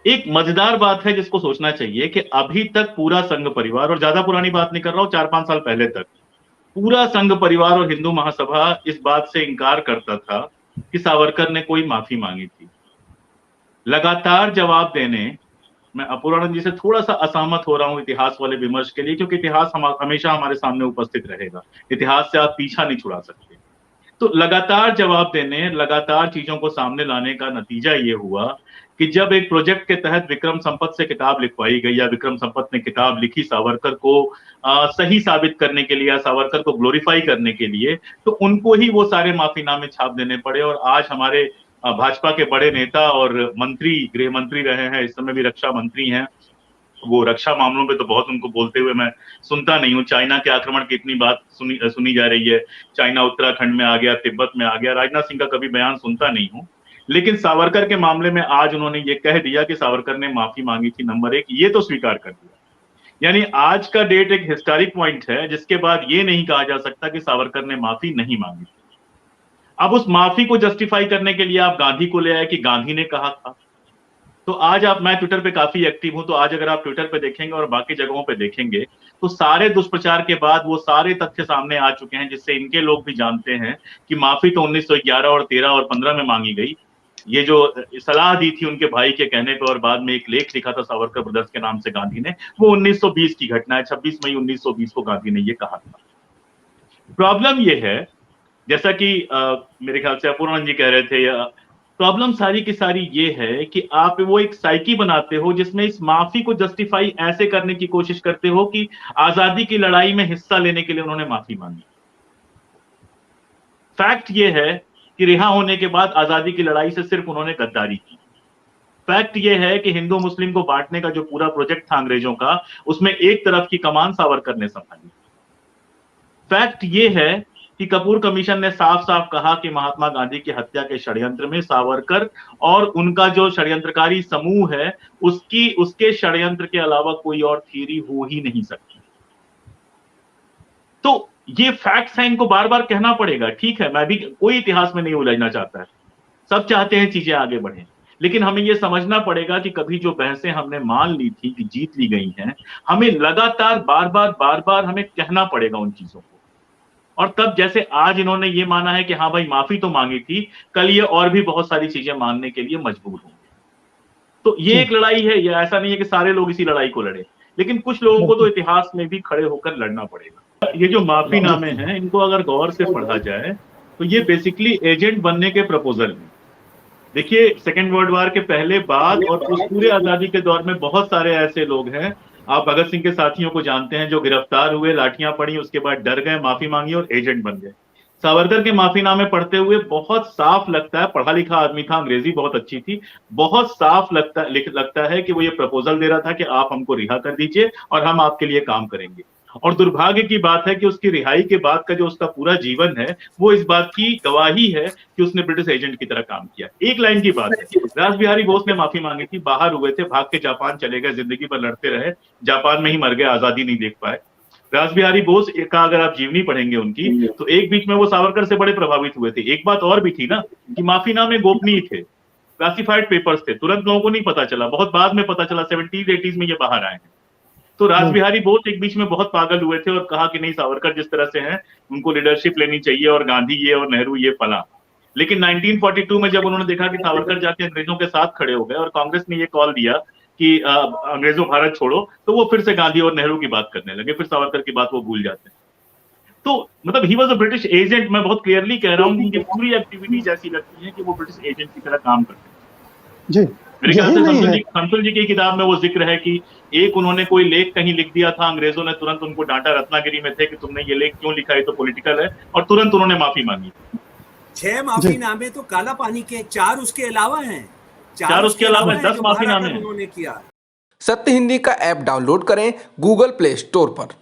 एक मजेदार बात है जिसको सोचना चाहिए कि अभी तक पूरा संघ परिवार, और ज्यादा पुरानी बात नहीं कर रहा हूं, 4-5 साल पहले तक पूरा संघ परिवार और हिंदू महासभा इस बात से इनकार करता था कि सावरकर ने कोई माफी मांगी थी। लगातार जवाब देने, मैं अपूर्वानंद जी से थोड़ा सा असहमत हो रहा हूं इतिहास वाले विमर्श के लिए, क्योंकि इतिहास हमेशा हमारे सामने उपस्थित रहेगा। इतिहास से आप पीछा नहीं छुड़ा सकते। तो लगातार जवाब देने, लगातार चीजों को सामने लाने का नतीजा ये हुआ कि जब एक प्रोजेक्ट के तहत विक्रम संपत से किताब लिखवाई गई, या विक्रम संपत ने किताब लिखी सावरकर को सही साबित करने के लिए, या सावरकर को ग्लोरीफाई करने के लिए, तो उनको ही वो सारे माफीनामे छाप देने पड़े। और आज हमारे भाजपा के बड़े नेता और मंत्री, गृह मंत्री रहे हैं, इस समय भी रक्षा मंत्री हैं, वो रक्षा मामलों पे तो बहुत उनको बोलते हुए मैं सुनता नहीं हूँ। चाइना के आक्रमण की इतनी बात सुनी जा रही है, चाइना उत्तराखंड में आ गया, तिब्बत में आ गया, राजनाथ सिंह का कभी बयान सुनता नहीं हूँ। लेकिन सावरकर के मामले में आज उन्होंने ये कह दिया कि सावरकर ने माफी मांगी थी, नंबर 1 ये तो स्वीकार कर दिया। यानी आज का डेट एक हिस्टोरिक पॉइंट है, जिसके बाद ये नहीं कहा जा सकता कि सावरकर ने माफी नहीं मांगी। अब उस माफी को जस्टिफाई करने के लिए आप गांधी को ले आए कि गांधी ने कहा था। तो आज मैं ट्विटर पे काफी एक्टिव हूं, तो आज अगर आप ट्विटर पे देखेंगे और बाकी जगहों पे देखेंगे, तो सारे दुष्प्रचार के बाद वो सारे तथ्य सामने आ चुके हैं, जिससे इनके लोग भी जानते हैं कि माफी तो 1911 और 13 और 15 में मांगी गई। ये जो सलाह दी थी उनके भाई के कहने पे, और बाद में एक लेख लिखा था सावरकर ब्रदर्स के नाम से गांधी ने, वो 1920 की घटना है। 26 मई 1920 को गांधी ने ये कहा था। प्रॉब्लम ये है, जैसा कि मेरे ख्याल से अपूर्वानंद जी कह रहे थे, या प्रॉब्लम सारी की सारी ये है कि आप वो एक साइकी बनाते हो जिसमें इस माफी को जस्टिफाई ऐसे करने की कोशिश करते हो कि आजादी की लड़ाई में हिस्सा लेने के लिए उन्होंने माफी मांगी। फैक्ट ये है कि रिहा होने के बाद आजादी की लड़ाई से सिर्फ उन्होंने गद्दारी की। फैक्ट ये है कि हिंदू मुस्लिम को बांटने का जो पूरा प्रोजेक्ट था अंग्रेजों का, उसमें एक तरफ की कमान सावरकर ने संभाली। फैक्ट ये है कि कपूर कमीशन ने साफ साफ कहा कि महात्मा गांधी की हत्या के षड्यंत्र में सावरकर और उनका जो षड्यंत्रकारी समूह है, उसके षड्यंत्र के अलावा कोई और थियरी हो ही नहीं सकती। तो ये फैक्ट्स हैं, इनको बार बार कहना पड़ेगा। ठीक है, मैं भी कोई इतिहास में नहीं उलझना चाहता है, सब चाहते हैं चीजें आगे बढ़े, लेकिन हमें यह समझना पड़ेगा कि कभी जो बहसें हमने मान ली थी कि जीत ली गई हैं, हमें लगातार बार बार हमें कहना पड़ेगा उन चीजों को। और तब जैसे आज इन्होंने ये माना है कि हाँ भाई माफी तो मांगी थी, कल ये और भी बहुत सारी चीजें मानने के लिए मजबूर होंगे। तो ये एक लड़ाई है, ये ऐसा नहीं है कि सारे लोग इसी लड़ाई को लड़े, लेकिन कुछ लोगों को तो इतिहास में भी खड़े होकर लड़ना पड़ेगा। ये जो माफीनामे हैं, इनको अगर गौर से पढ़ा जाए तो ये बेसिकली एजेंट बनने के प्रपोजल हैं। देखिए, सेकेंड वर्ल्ड वॉर के पहले, बाद और उस पूरे आजादी के दौर में बहुत सारे ऐसे लोग हैं, आप भगत सिंह के साथियों को जानते हैं, जो गिरफ्तार हुए, लाठियां पड़ी, उसके बाद डर गए, माफी मांगी और एजेंट बन गए। सावरकर के माफीनामे पढ़ते हुए बहुत साफ लगता है, पढ़ा लिखा आदमी था, अंग्रेजी बहुत अच्छी थी, बहुत साफ लगता है कि वो ये प्रपोजल दे रहा था कि आप हमको रिहा कर दीजिए और हम आपके लिए काम करेंगे। और दुर्भाग्य की बात है कि उसकी रिहाई के बाद का जो उसका पूरा जीवन है, वो इस बात की गवाही है कि उसने ब्रिटिश एजेंट की तरह काम किया। एक लाइन की बात है, रास बिहारी बोस ने माफी मांगी थी, बाहर हुए थे, भाग के जापान चले गए, जिंदगी भर लड़ते रहे, जापान में ही मर गए, आजादी नहीं देख पाए। रास बिहारी बोस का अगर आप जीवनी पढ़ेंगे उनकी, तो एक बीच में वो सावरकर से बड़े प्रभावित हुए थे। एक बात और भी थी ना कि माफीनामे गोपनीय थे, क्लासिफाइड पेपर्स थे, तुरंत लोगों को नहीं पता चला, बहुत बाद में पता चला, 70s 80s में ये बाहर आए हैं। तो रास बिहारी बोस एक बीच में बहुत पागल हुए थे और कहा कि नहीं, सावरकर जिस तरह से हैं उनको लीडरशिप लेनी चाहिए, और गांधी ये और नेहरू ये फला। लेकिन 1942 में जब उन्होंने देखा कि सावरकर जाके अंग्रेजों के साथ खड़े हो गए और कांग्रेस ने ये कॉल दिया कि अंग्रेजों भारत छोड़ो, तो वो फिर से गांधी और नेहरू की बात करने लगे, फिर सावरकर की बात वो भूल जाते हैं। तो मतलब he was a British agent. मैं बहुत क्लियरली कह रहा हूँ, उनकी पूरी एक्टिविटीज ऐसी लगती है कि वो ब्रिटिश एजेंट की तरह काम करते हैं। जी, मेरे ख्याल से संतुल जी की किताब में वो जिक्र है कि एक उन्होंने कोई लेख कहीं लिख दिया था, अंग्रेजों ने तुरंत उनको डांटा, रत्नागिरी में थे, कि तुमने ये लेख क्यों लिखा है, तो पॉलिटिकल है, और तुरंत उन्होंने माफी मांगी। 6 माफीनामे तो काला पानी के, 4 उसके अलावा हैं, 4 उसके अलावा 10 माफीनामे उन्होंने किया। सत्य हिंदी का ऐप डाउनलोड करें गूगल प्ले स्टोर पर।